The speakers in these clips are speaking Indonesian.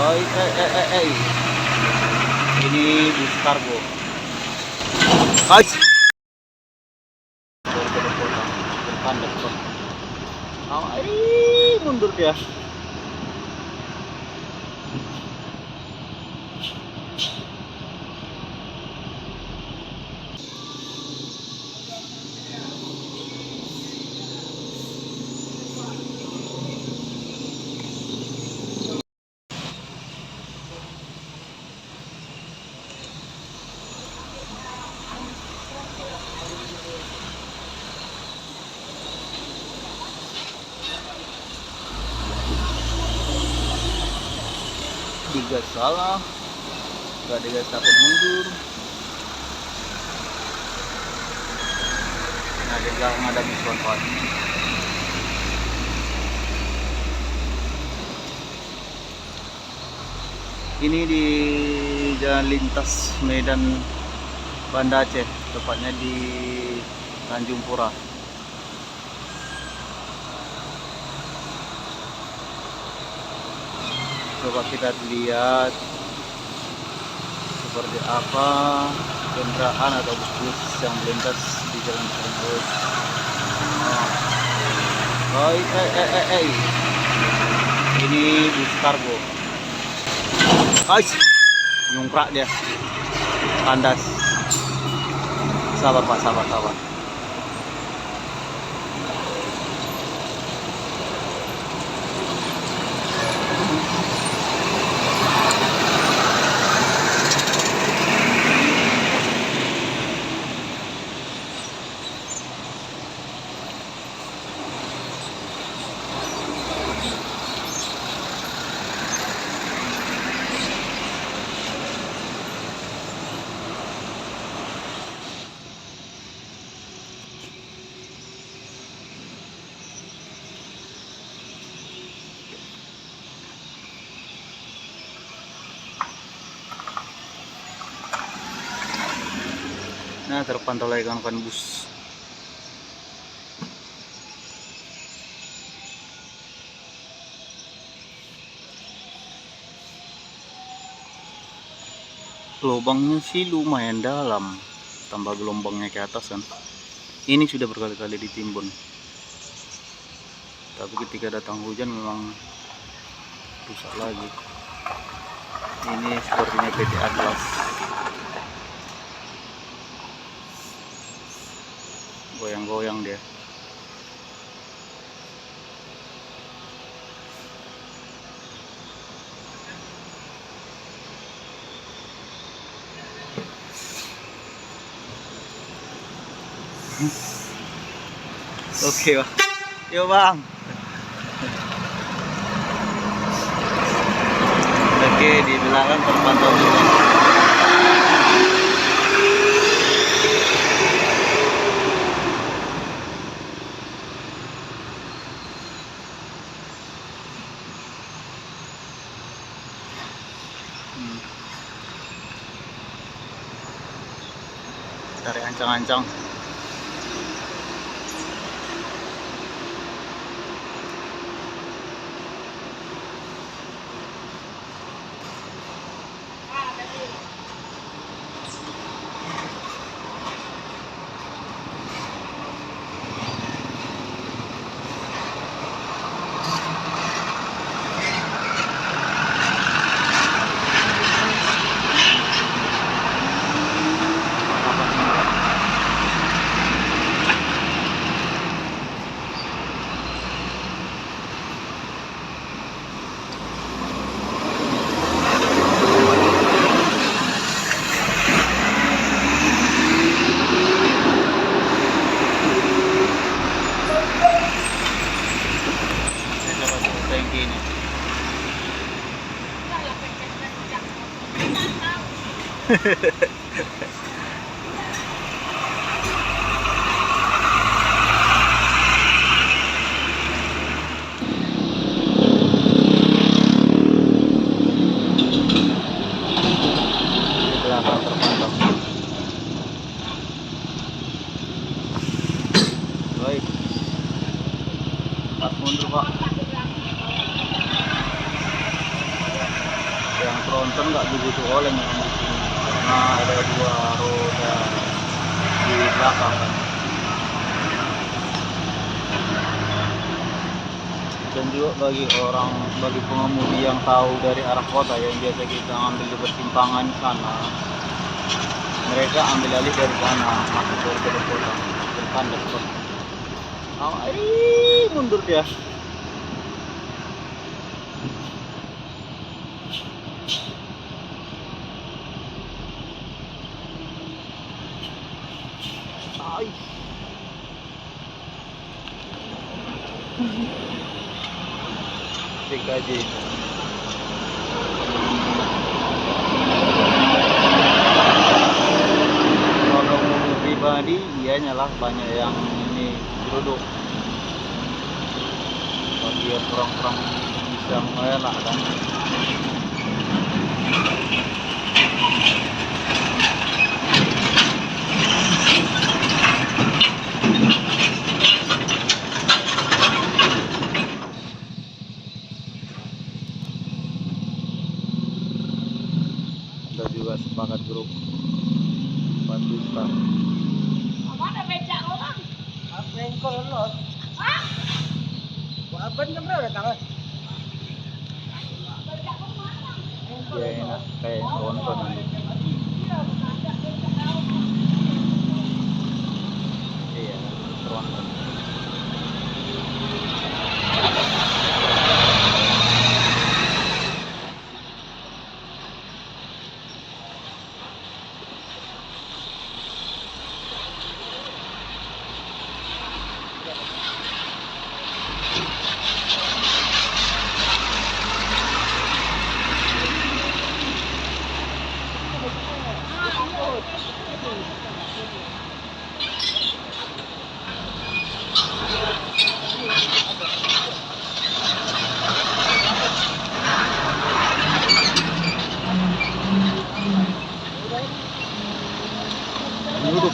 Ini bus kargo. Guys. Berkandas kok. Mundur dia. Digas salah, nggak digas takut mundur. Nah di belakang ada bus kawan. Ini di jalan lintas Medan Banda Aceh, tepatnya di Tanjung Pura. Coba kita lihat seperti apa kendaraan atau bus yang melintas di jalan tersebut. Ini bus kargo. Guys, nyungkrak dia, kandas. Sabar pak, sabar. Nah, terpantau lagi kan bus. Lubangnya sih lumayan dalam, tambah gelombangnya ke atas kan. Ini sudah berkali-kali ditimbun, tapi ketika datang hujan memang rusak lagi. Ini sepertinya PT Atlas. Goyang-goyang dia. Oke bang, yuk bang. Oke, di belakang terpantau juga. Tarik ancang-ancang. Baik, mundur pak. tronton nggak begitu oleng yang di sini karena ada dua roda di belakang kan. Dan juga bagi pengemudi yang tahu dari arah kota yang biasa kita ambil di persimpangan sana, mereka ambil alih dari sana masuk dari kota berkandas kota. Mundur dia. TKJ. Kalau mobil pribadi, iya nyalah banyak yang ini duduk. Bagi kurang-kurang bisa mengelak kan. Kita juga sepakat grup Patusta. Mana becak orang? Apa yang kau lolos? Hah? Abang jam berapa datang? Becak kemana? Ya enak kayak nonton nanti. Iya, nonton. Duduk.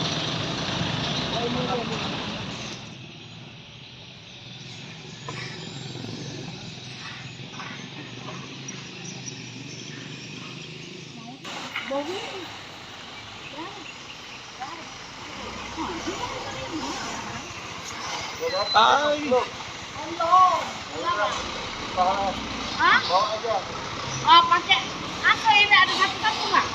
Hah? Oh, pakai apa ini ada satu nggak?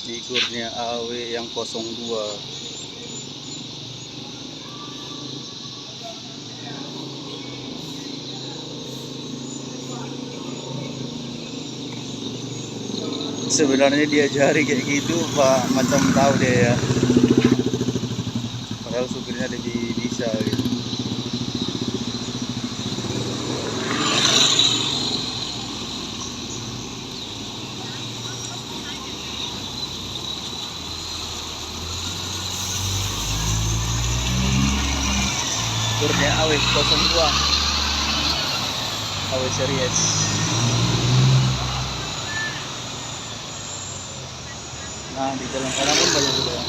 Figurnya AW yang 02. Sebenarnya dia jari kayak gitu Pak, macam tahu dia ya. Padahal supirnya lebih bisa gitu. Figurnya AW 02. AW series. Nah di jalan sana pun banyak juga.